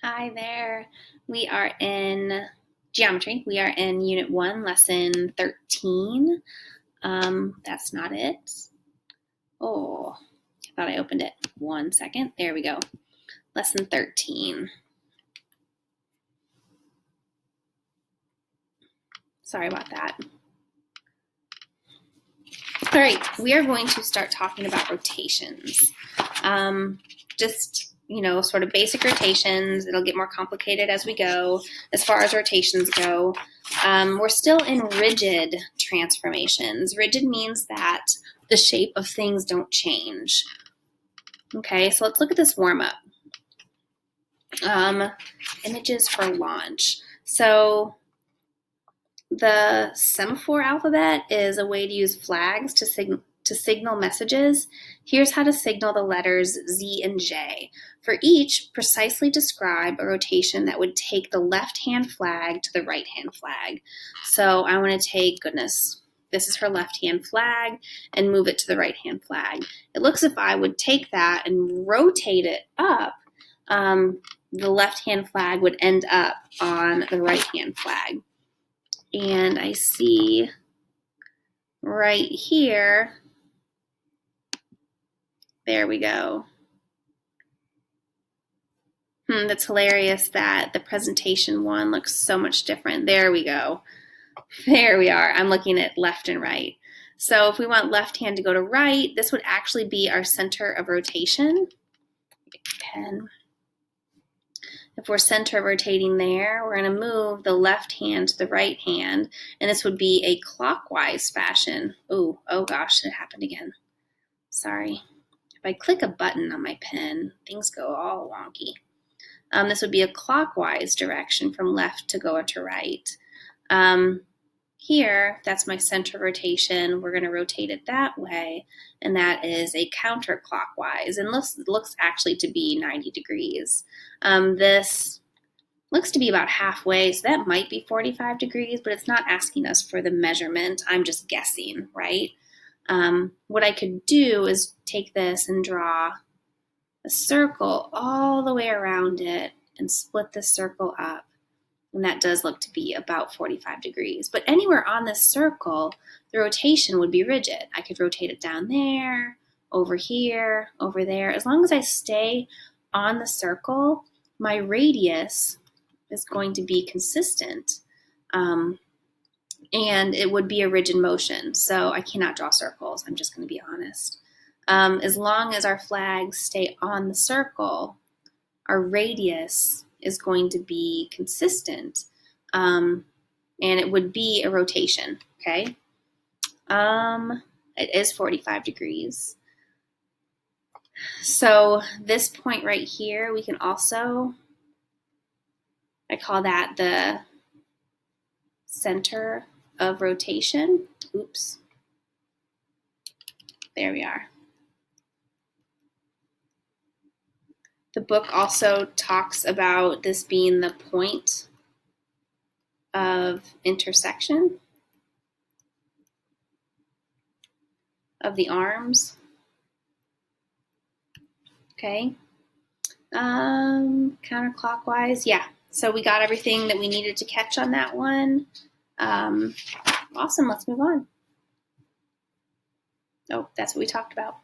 Hi there. We are in geometry. We are in Unit 1, Lesson 13. That's not it. Oh, I thought I opened it. 1 second. There we go. Lesson 13. Sorry about that. All right, we are going to start talking about rotations. Sort of basic rotations. It'll get more complicated as we go. As far as rotations go, we're still in rigid transformations. Rigid means that the shape of things don't change. Okay, so let's look at this warm-up. Images for launch. So the semaphore alphabet is a way to use flags to signal messages. Here's how to signal the letters Z and J. For each, precisely describe a rotation that would take the left-hand flag to the right-hand flag. So I want to take, this is her left-hand flag, and move it to the right-hand flag. It looks as if I would take that and rotate it up. The left-hand flag would end up on the right-hand flag. And I see right here, there we go. That's hilarious that the presentation one looks so much different. There we go. There we are. I'm looking at left and right. So if we want left hand to go to right, this would actually be our center of rotation. Pen. If we're center rotating there, we're going to move the left hand to the right hand, and this would be a clockwise fashion. Oh gosh, it happened again. Sorry. If I click a button on my pen, things go all wonky. This would be a clockwise direction from left to go to right. Here, that's my center rotation. We're going to rotate it that way, and that is a counterclockwise, and looks actually to be 90 degrees. This looks to be about halfway, so that might be 45 degrees, but it's not asking us for the measurement. I'm just guessing, right? What I could do is take this and draw a circle all the way around it and split the circle up. And that does look to be about 45 degrees. But anywhere on this circle, the rotation would be rigid. I could rotate it down there, over here, over there. As long as I stay on the circle, my radius is going to be consistent. And it would be a rigid motion. So I cannot draw circles. I'm just going to be honest. As long as our flags stay on the circle, our radius is going to be consistent, and it would be a rotation, okay? It is 45 degrees. So this point right here, we can also, I call that the center of rotation. Oops. There we are. The book also talks about this being the point of intersection of the arms. Okay. Counterclockwise. Yeah. So we got everything that we needed to catch on that one. Awesome. Let's move on. Oh, that's what we talked about.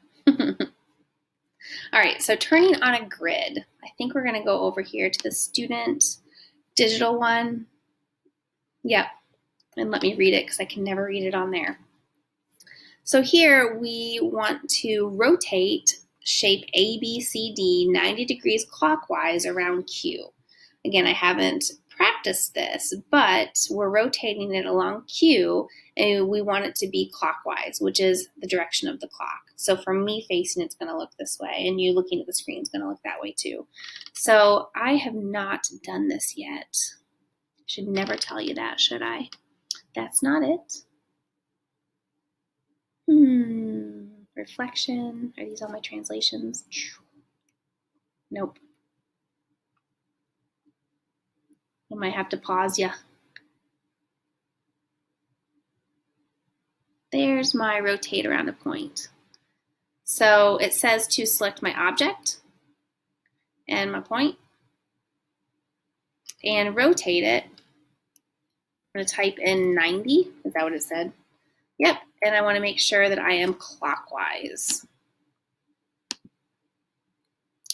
All right, so turning on a grid. I think we're going to go over here to the student digital one. Yep, and let me read it because I can never read it on there. So here we want to rotate shape ABCD 90 degrees clockwise around Q. Again, I haven't practiced this, but we're rotating it along Q, and we want it to be clockwise, which is the direction of the clock. So from me facing, it's going to look this way, and you looking at the screen is going to look that way too. So I have not done this yet. Should never tell you that, should I? That's not it. Reflection. Are these all my translations? Nope. I might have to pause ya. There's my rotate around a point. So it says to select my object and my point. and rotate it. I'm going to type in 90. Is that what it said? Yep. And I want to make sure that I am clockwise.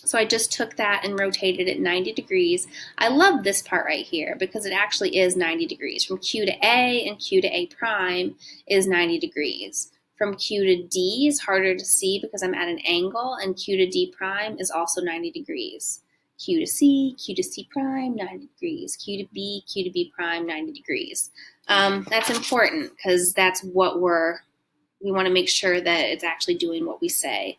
So I just took that and rotated it 90 degrees. I love this part right here because it actually is 90 degrees. From Q to A and Q to A prime is 90 degrees. From Q to D is harder to see because I'm at an angle, and Q to D prime is also 90 degrees. Q to C prime, 90 degrees. Q to B prime, 90 degrees. That's important because that's what we want to make sure that it's actually doing what we say.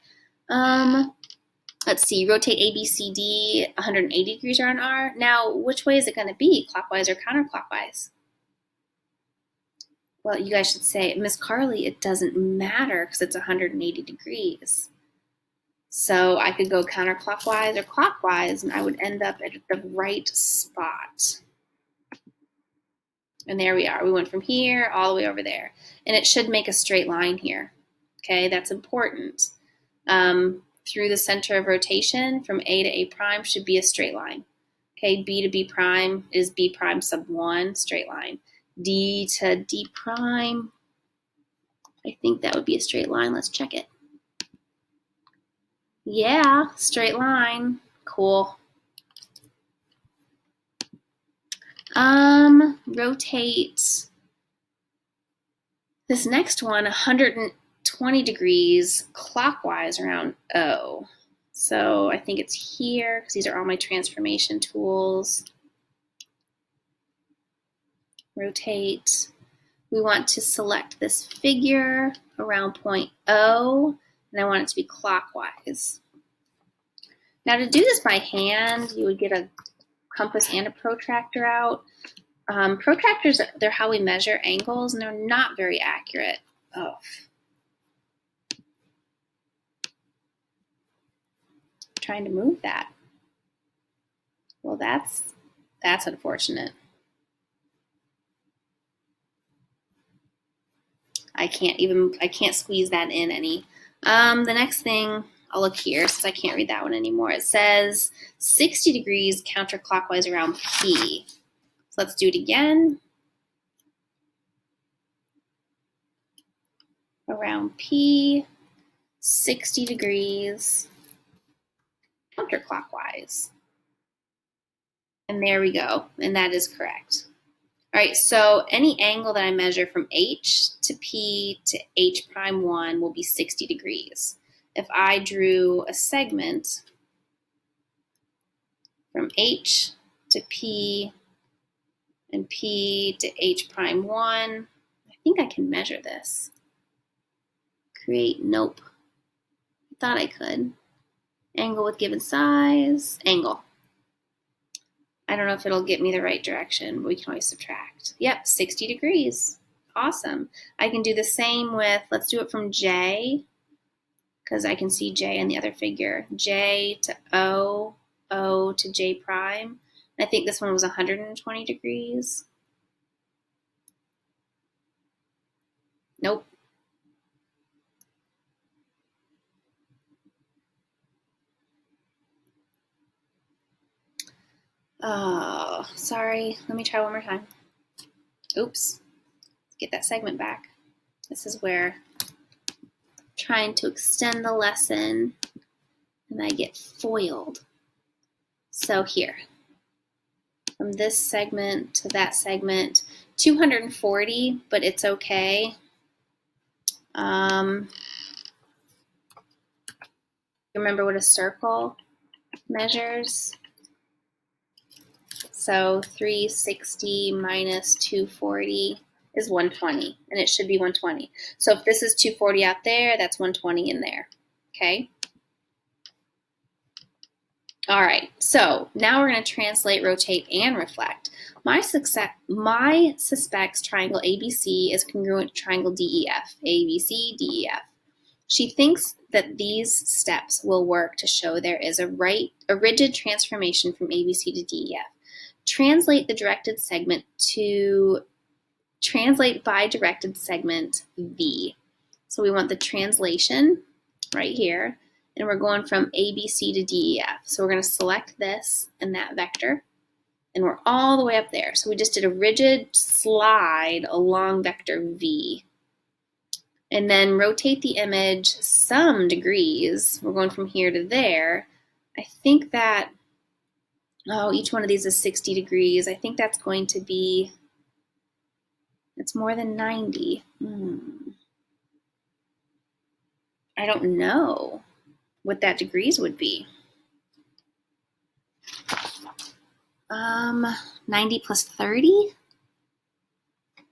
Let's see, rotate A, B, C, D 180 degrees around R. Now, which way is it going to be, clockwise or counterclockwise? Well, you guys should say, Miss Carly, it doesn't matter because it's 180 degrees. So I could go counterclockwise or clockwise, and I would end up at the right spot. And there we are. We went from here all the way over there. And it should make a straight line here. Okay, that's important. Through the center of rotation from A to A prime should be a straight line. Okay, B to B prime is B prime sub 1, straight line. D to D prime, I think that would be a straight line. Let's check it. Yeah, straight line. Cool. Rotate this next one 120 degrees clockwise around O. So I think it's here because these are all my transformation tools. Rotate. We want to select this figure around point O, and I want it to be clockwise. Now to do this by hand, you would get a compass and a protractor out. Protractors, they're how we measure angles, and they're not very accurate. Oh. Trying to move that. Well, that's unfortunate. I can't squeeze that in any. The next thing, I'll look here since I can't read that one anymore. It says 60 degrees counterclockwise around P. So let's do it again. Around P, 60 degrees counterclockwise. And there we go, and that is correct. All right, so any angle that I measure from H to P to H prime 1 will be 60 degrees. If I drew a segment from H to P and P to H prime 1, I think I can measure this. Create, nope. I thought I could. Angle with given size, angle. I don't know if it'll get me the right direction, but we can always subtract. Yep, 60 degrees. Awesome. I can do the same with, let's do it from J, because I can see J in the other figure. J to O, O to J prime. I think this one was 120 degrees. Nope. Oh, sorry. Let me try one more time. Oops. Let's get that segment back. This is where I'm trying to extend the lesson and I get foiled. So here, from this segment to that segment, 240, but it's okay. Remember what a circle measures? So 360 minus 240 is 120, and it should be 120. So if this is 240 out there, that's 120 in there, okay? All right, so now we're going to translate, rotate, and reflect. My suspects triangle ABC is congruent to triangle DEF, ABC, DEF. She thinks that these steps will work to show there is a rigid transformation from ABC to DEF. Translate by directed segment V. So we want the translation right here, and we're going from ABC to DEF. So we're going to select this and that vector, and we're all the way up there. So we just did a rigid slide along vector V. And then rotate the image some degrees. We're going from here to there. I think that, each one of these is 60 degrees. I think that's going to be, it's more than 90. I don't know what that degrees would be. 90 plus 30? I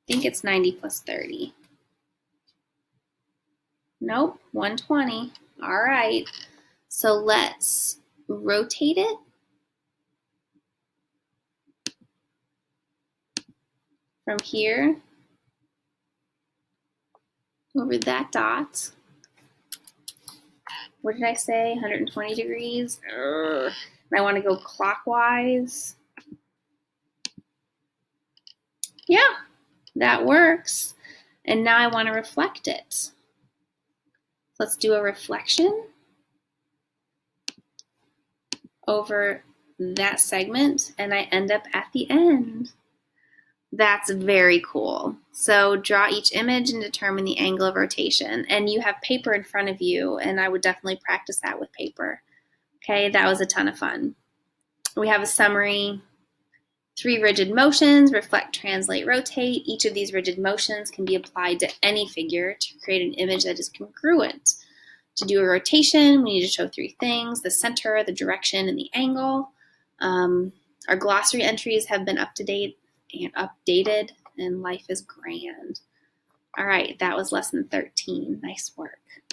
think it's 90 plus 30. Nope, 120. All right, so let's rotate it. From here over that dot. What did I say? 120 degrees. And I want to go clockwise. Yeah, that works. And now I want to reflect it. Let's do a reflection over that segment, and I end up at the end. That's very cool. So draw each image and determine the angle of rotation. And you have paper in front of you, and I would definitely practice that with paper. Okay, that was a ton of fun. We have a summary. 3 rigid motions: reflect, translate, rotate. Each of these rigid motions can be applied to any figure to create an image that is congruent. To do a rotation, we need to show 3 things: the center, the direction, and the angle. Our glossary entries have been up to date and updated, and life is grand. All right, that was lesson 13. Nice work.